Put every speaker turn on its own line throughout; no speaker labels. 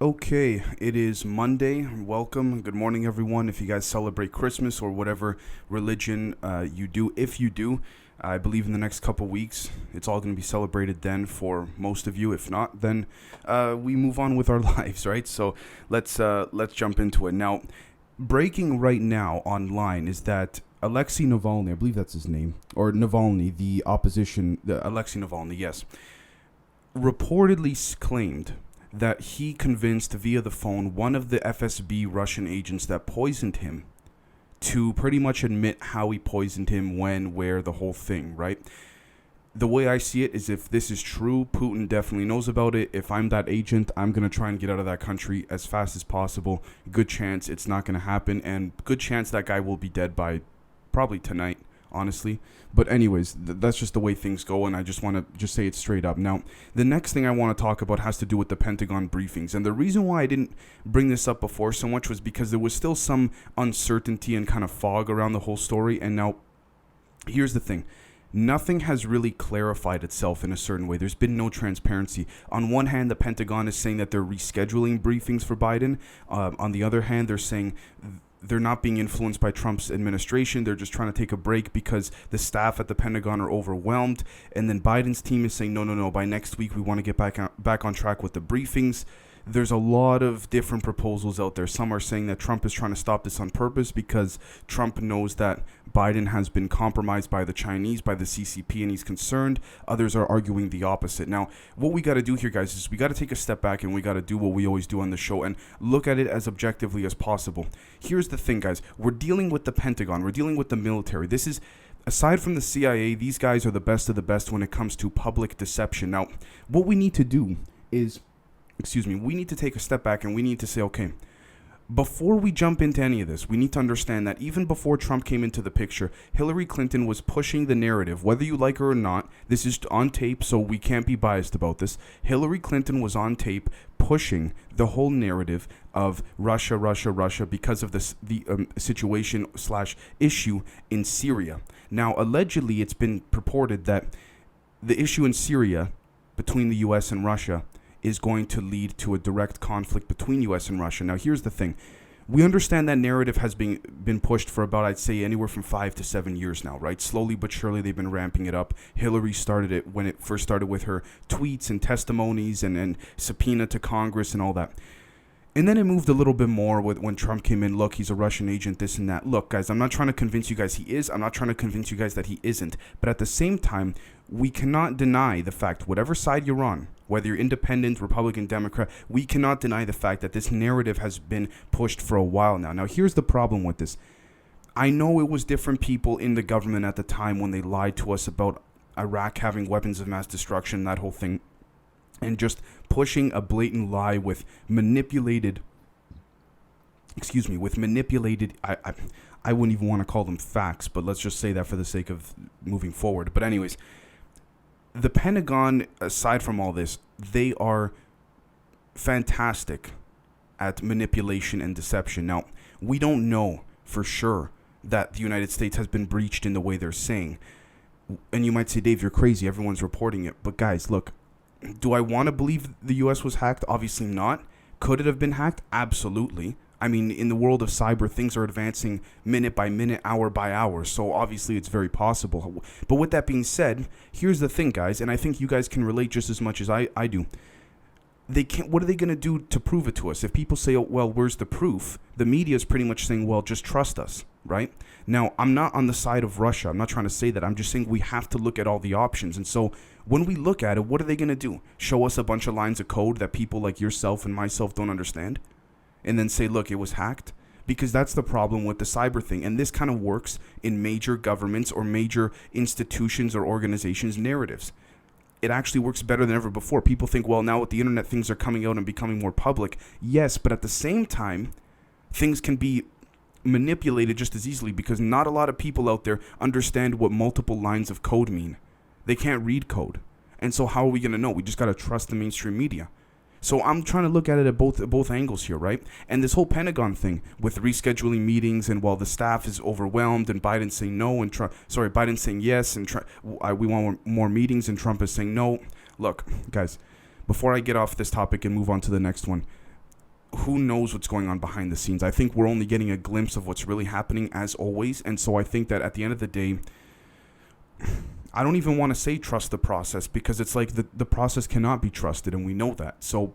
Okay, it is Monday. Welcome. Good morning, everyone. If you guys celebrate Christmas or whatever religion you do, if you do, I believe in the next couple weeks it's all going to be celebrated then for most of you. If not, then we move on with our lives, right? So let's jump into it. Now, breaking right now online is that Alexei Navalny, I believe that's his name, or Navalny, the opposition, Alexei Navalny, yes, reportedly claimed that he convinced via the phone one of the FSB Russian agents that poisoned him to pretty much admit how he poisoned him, when, where, the whole thing, right? The way I see it is, if this is true, Putin definitely knows about it. If I'm that agent, I'm going to try and get out of that country as fast as possible. Good chance it's not going to happen, and good chance that guy will be dead by probably tonight, honestly. But anyways, that's just the way things go, and I just want to just say it straight up. Now, the next thing I want to talk about has to do with the Pentagon briefings. And the reason why I didn't bring this up before so much was because there was still some uncertainty and kind of fog around the whole story. And now, here's the thing. Nothing has really clarified itself in a certain way. There's been no transparency. On one hand, the Pentagon is saying that they're rescheduling briefings for Biden. On the other hand, they're saying they're not being influenced by Trump's administration. They're just trying to take a break because the staff at the Pentagon are overwhelmed. And then Biden's team is saying, no, by next week, we want to get back on track with the briefings. There's a lot of different proposals out there. Some are saying that Trump is trying to stop this on purpose because Trump knows that Biden has been compromised by the Chinese, by the CCP, and he's concerned. Others are arguing the opposite. Now, what we got to do here, guys, is we got to take a step back and we got to do what we always do on the show and look at it as objectively as possible. Here's the thing, guys. We're dealing with the Pentagon. We're dealing with the military. This is, aside from the CIA, these guys are the best of the best when it comes to public deception. Now, what we need to do is, we need to take a step back and we need to say, okay, before we jump into any of this, we need to understand that even before Trump came into the picture, Hillary Clinton was pushing the narrative, whether you like her or not. This is on tape, so we can't be biased about this. Hillary Clinton was on tape pushing the whole narrative of Russia because of the situation / issue in Syria. Now, allegedly, it's been purported that the issue in Syria between the U.S. and Russia is going to lead to a direct conflict between U.S. and Russia. Now, here's the thing. We understand that narrative has been pushed for about, I'd say, anywhere from 5 to 7 years now, right? Slowly but surely, they've been ramping it up. Hillary started it when it first started with her tweets and testimonies and subpoena to Congress and all that. And then it moved a little bit more when Trump came in. Look, he's a Russian agent, this and that. Look, guys, I'm not trying to convince you guys he is. I'm not trying to convince you guys that he isn't. But at the same time, we cannot deny the fact, whatever side you're on, whether you're independent, Republican, Democrat, we cannot deny the fact that this narrative has been pushed for a while now. Now, here's the problem with this. I know it was different people in the government at the time when they lied to us about Iraq having weapons of mass destruction, that whole thing, and just pushing a blatant lie with manipulated, I wouldn't even want to call them facts, but let's just say that for the sake of moving forward. But anyways, the Pentagon, aside from all this, they are fantastic at manipulation and deception. Now, we don't know for sure that the United States has been breached in the way they're saying. And you might say, Dave, you're crazy. Everyone's reporting it. But guys, look, do I want to believe the U.S. was hacked? Obviously not. Could it have been hacked? Absolutely. I mean, in the world of cyber, things are advancing minute by minute, hour by hour. So obviously it's very possible. But with that being said, here's the thing, guys, and I think you guys can relate just as much as I do. They can't. What are they going to do to prove it to us? If people say, oh, well, where's the proof? The media is pretty much saying, well, just trust us, right? Now, I'm not on the side of Russia. I'm not trying to say that. I'm just saying we have to look at all the options. And so when we look at it, what are they going to do? Show us a bunch of lines of code that people like yourself and myself don't understand? And then say, look, it was hacked? Because that's the problem with the cyber thing. And this kind of works in major governments or major institutions or organizations' narratives. It actually works better than ever before. People think, well, now with the internet, things are coming out and becoming more public. Yes, but at the same time, things can be manipulated just as easily because not a lot of people out there understand what multiple lines of code mean. They can't read code. And so how are we going to know? We just got to trust the mainstream media. So I'm trying to look at it at both angles here, right? And this whole Pentagon thing with rescheduling meetings and while the staff is overwhelmed and Biden saying no and Biden saying yes and we want more meetings and Trump is saying no. Look, guys, before I get off this topic and move on to the next one, who knows what's going on behind the scenes. I think we're only getting a glimpse of what's really happening, as always. And so I think that at the end of the day, I don't even want to say trust the process, because it's like the process cannot be trusted, and we know that. So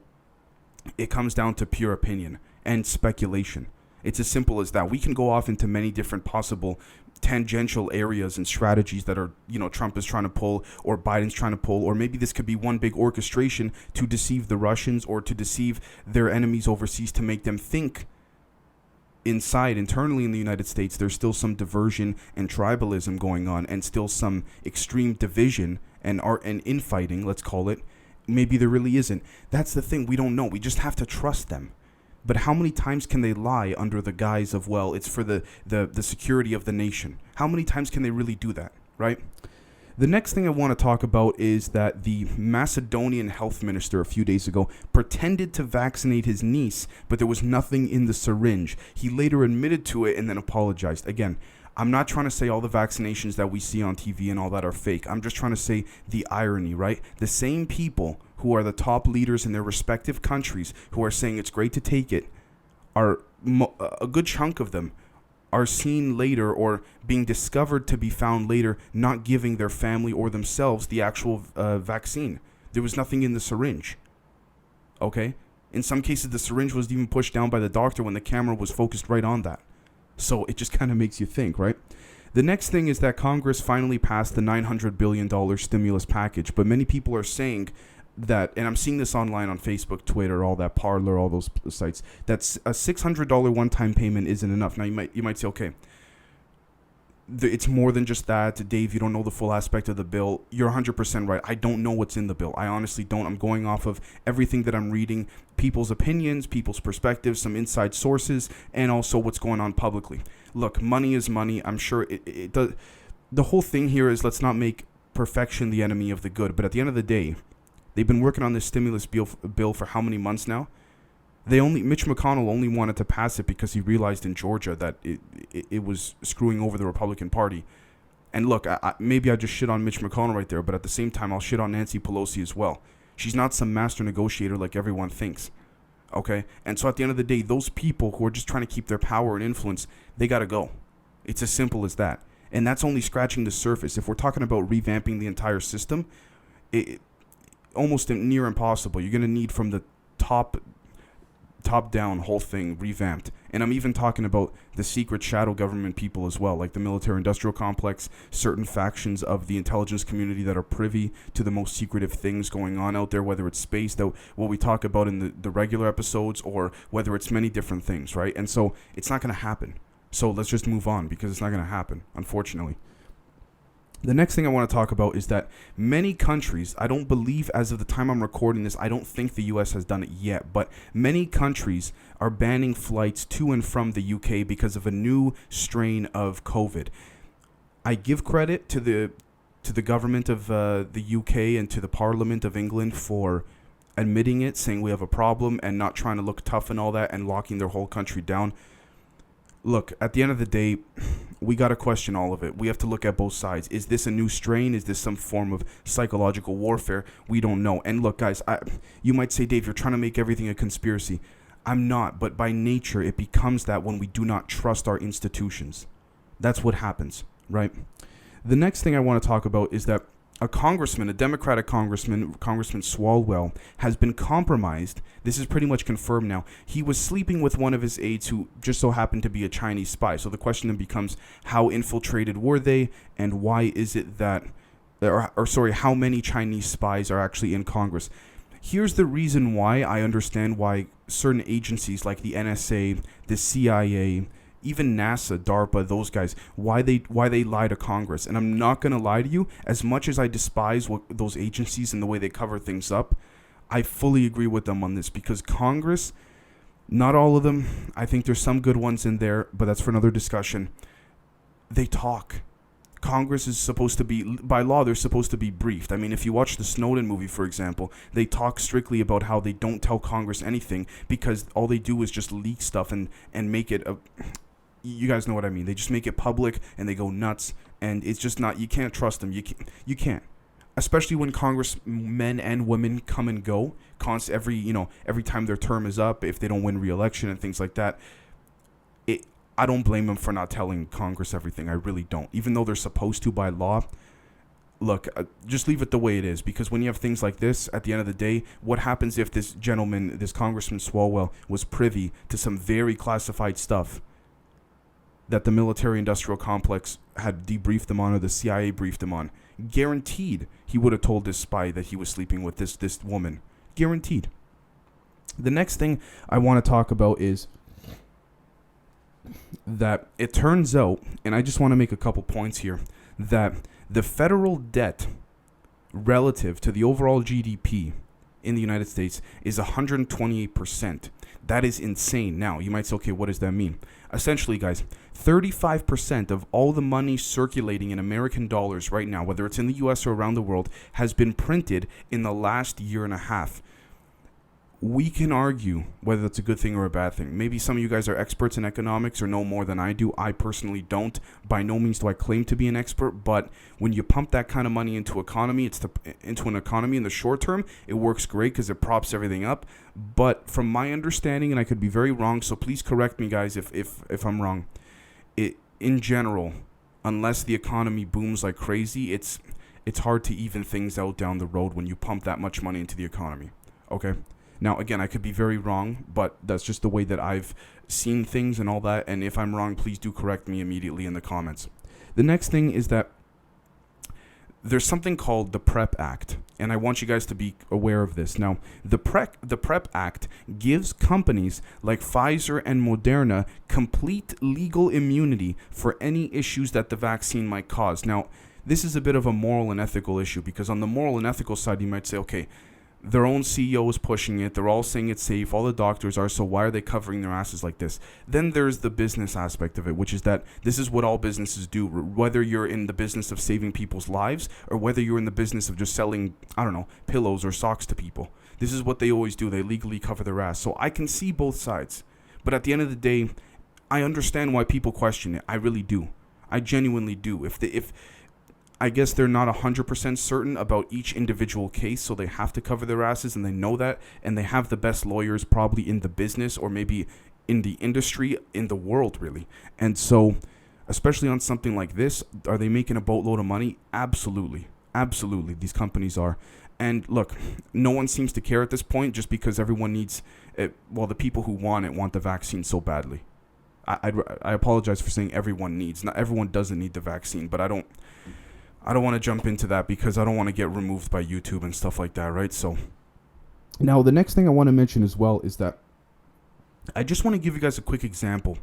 it comes down to pure opinion and speculation. It's as simple as that. We can go off into many different possible tangential areas and strategies that are, Trump is trying to pull, or Biden's trying to pull, or maybe this could be one big orchestration to deceive the Russians or to deceive their enemies overseas, to make them think internally in the United States there's still some diversion and tribalism going on, and still some extreme division and infighting, let's call it. Maybe there really isn't. That's the thing. We don't know. We just have to trust them. But how many times can they lie under the guise of, well, it's for the security of the nation? How many times can they really do that, right? The next thing I want to talk about is that the Macedonian health minister a few days ago pretended to vaccinate his niece, but there was nothing in the syringe. He later admitted to it and then apologized. Again, I'm not trying to say all the vaccinations that we see on TV and all that are fake. I'm just trying to say the irony, right? The same people who are the top leaders in their respective countries who are saying it's great to take it are a good chunk of them are seen later, or being discovered to be found later, not giving their family or themselves the actual vaccine. There was nothing in the syringe. Okay? In some cases, the syringe was even pushed down by the doctor when the camera was focused right on that. So it just kind of makes you think, right? The next thing is that Congress finally passed the $900 billion stimulus package, but many people are saying that, and I'm seeing this online on Facebook, Twitter, all that, Parler, all those sites, that's a $600 one-time payment isn't enough. Now you might say, okay, it's more than just that. Dave, you don't know the full aspect of the bill. You're 100% right. I don't know what's in the bill. I honestly don't. I'm going off of everything that I'm reading, people's opinions, people's perspectives, some inside sources, and also what's going on publicly. Look, money is money. I'm sure it does. The whole thing here is, let's not make perfection the enemy of the good. But at the end of the day, they've been working on this stimulus bill for how many months now? Mitch McConnell only wanted to pass it because he realized in Georgia that it was screwing over the Republican Party. And look, maybe I just shit on Mitch McConnell right there, but at the same time, I'll shit on Nancy Pelosi as well. She's not some master negotiator like everyone thinks. Okay? And so at the end of the day, those people who are just trying to keep their power and influence, they got to go. It's as simple as that. And that's only scratching the surface. If we're talking about revamping the entire system, almost near impossible. You're going to need from the top down whole thing revamped. And I'm even talking about the secret shadow government people as well, like the military industrial complex, certain factions of the intelligence community that are privy to the most secretive things going on out there, whether it's space, that what we talk about in the regular episodes, or whether it's many different things, right? And so it's not going to happen. So let's just move on, because it's not going to happen, unfortunately. The next thing I want to talk about is that many countries, I don't believe as of the time I'm recording this, I don't think the US has done it yet, but many countries are banning flights to and from the UK because of a new strain of COVID. I give credit to the government of the UK and to the Parliament of England for admitting it, saying we have a problem, and not trying to look tough and all that and locking their whole country down. Look, at the end of the day, we got to question all of it. We have to look at both sides. Is this a new strain? Is this some form of psychological warfare? We don't know. And look, guys, you might say, Dave, you're trying to make everything a conspiracy. I'm not, but by nature, it becomes that when we do not trust our institutions. That's what happens, right? The next thing I want to talk about is that a congressman, a Democratic congressman, Congressman Swalwell, has been compromised. This is pretty much confirmed now. He was sleeping with one of his aides who just so happened to be a Chinese spy. So the question then becomes, how infiltrated were they, and why is it that, how many Chinese spies are actually in Congress? Here's the reason why I understand why certain agencies like the NSA, the CIA, even NASA, DARPA, those guys, why they lie to Congress. And I'm not going to lie to you, as much as I despise those agencies and the way they cover things up, I fully agree with them on this, because Congress, not all of them, I think there's some good ones in there, but that's for another discussion. They talk. Congress is supposed to be, by law, they're supposed to be briefed. I mean, if you watch the Snowden movie, for example, they talk strictly about how they don't tell Congress anything because all they do is just leak stuff and make it you guys know what I mean. They just make it public and they go nuts, and it's just not, you can't trust them. You can't. especially when congressmen and women come and go every time their term is up, if they don't win re-election and things like that. I don't blame them for not telling Congress everything. I really don't. Even though they're supposed to by law, look, just leave it the way it is, because when you have things like this, at the end of the day, what happens if this gentleman, this Congressman Swalwell, was privy to some very classified stuff that the military-industrial complex had debriefed them on, or the CIA briefed him on? Guaranteed he would have told this spy that he was sleeping with this woman. Guaranteed. The next thing I want to talk about is that it turns out, and I just want to make a couple points here, that the federal debt relative to the overall GDP in the United States is 128%. That is insane. Now, you might say, okay, what does that mean? Essentially, guys, 35% of all the money circulating in American dollars right now, whether it's in the US or around the world, has been printed in the last year and a half. We can argue whether that's a good thing or a bad thing. Maybe some of you guys are experts in economics or know more than I do. I personally don't. By no means do I claim to be an expert, but when you pump that kind of money into an economy in the short term, it works great because it props everything up. But from my understanding, and I could be very wrong, so please correct me, guys, if I'm wrong. In general, unless the economy booms like crazy, it's hard to even things out down the road when you pump that much money into the economy. Okay? Now, again, I could be very wrong, but that's just the way that I've seen things and all that. And if I'm wrong, please do correct me immediately in the comments. The next thing is that there's something called the PrEP Act, and I want you guys to be aware of this. Now, the PrEP Act gives companies like Pfizer and Moderna complete legal immunity for any issues that the vaccine might cause. Now, this is a bit of a moral and ethical issue, because on the moral and ethical side, you might say, okay, their own CEO is pushing it. They're all saying it's safe. All the doctors are. So why are they covering their asses like this? Then there's the business aspect of it, which is that this is what all businesses do. Whether you're in the business of saving people's lives or whether you're in the business of just selling, I don't know, pillows or socks to people. This is what they always do. They legally cover their ass. So I can see both sides. But at the end of the day, I understand why people question it. I really do. I genuinely do. If I guess they're not 100% certain about each individual case, so they have to cover their asses, and they know that, and they have the best lawyers probably in the business or maybe in the industry, in the world, really. And so, especially on something like this, are they making a boatload of money? Absolutely. Absolutely, these companies are. And look, no one seems to care at this point, just because everyone needs it. Well, the people who want the vaccine so badly. I apologize for saying everyone needs. Not everyone doesn't need the vaccine, but I don't want to jump into that because I don't want to get removed by YouTube and stuff like that, right? So now the next thing I want to mention as well is that I just want to give you guys a quick example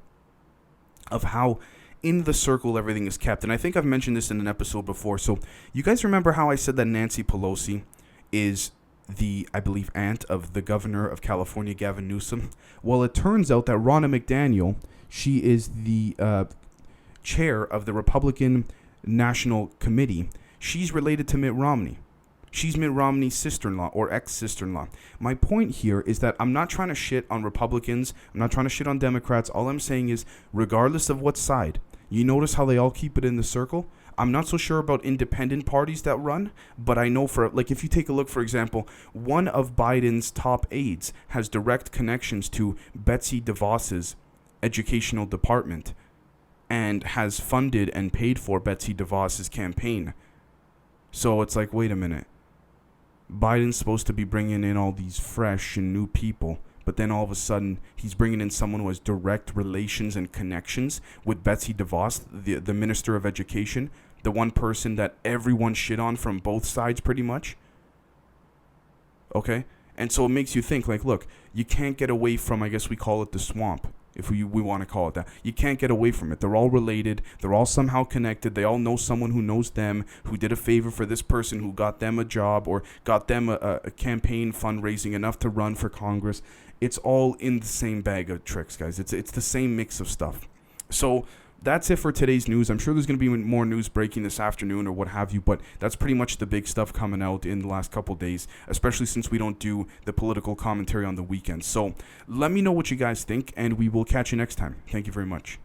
of how in the circle everything is kept. And I think I've mentioned this in an episode before. So you guys remember how I said that Nancy Pelosi is the, I believe, aunt of the governor of California, Gavin Newsom? Well, it turns out that Ronna McDaniel, she is the chair of the Republican National Committee. She's related to Mitt Romney. She's Mitt Romney's sister-in-law or ex-sister-in-law. My point here is that I'm not trying to shit on Republicans. I'm not trying to shit on Democrats. All I'm saying is, regardless of what side, you notice how they all keep it in the circle? I'm not so sure about independent parties that run, but I know for, like, if you take a look, for example, one of Biden's top aides has direct connections to Betsy DeVos's educational department and has funded and paid for Betsy DeVos's campaign. So it's like, wait a minute. Biden's supposed to be bringing in all these fresh and new people, but then all of a sudden he's bringing in someone who has direct relations and connections with Betsy DeVos, the Minister of Education, the one person that everyone shit on from both sides pretty much. Okay? And so it makes you think, like, look, you can't get away from, I guess we call it the swamp, if we want to call it that. You can't get away from it. They're all related. They're all somehow connected. They all know someone who knows them, who did a favor for this person, who got them a job or got them a campaign fundraising enough to run for Congress. It's all in the same bag of tricks, guys. It's the same mix of stuff. So that's it for today's news. I'm sure there's going to be more news breaking this afternoon or what have you, but that's pretty much the big stuff coming out in the last couple days, especially since we don't do the political commentary on the weekends. So let me know what you guys think, and we will catch you next time. Thank you very much.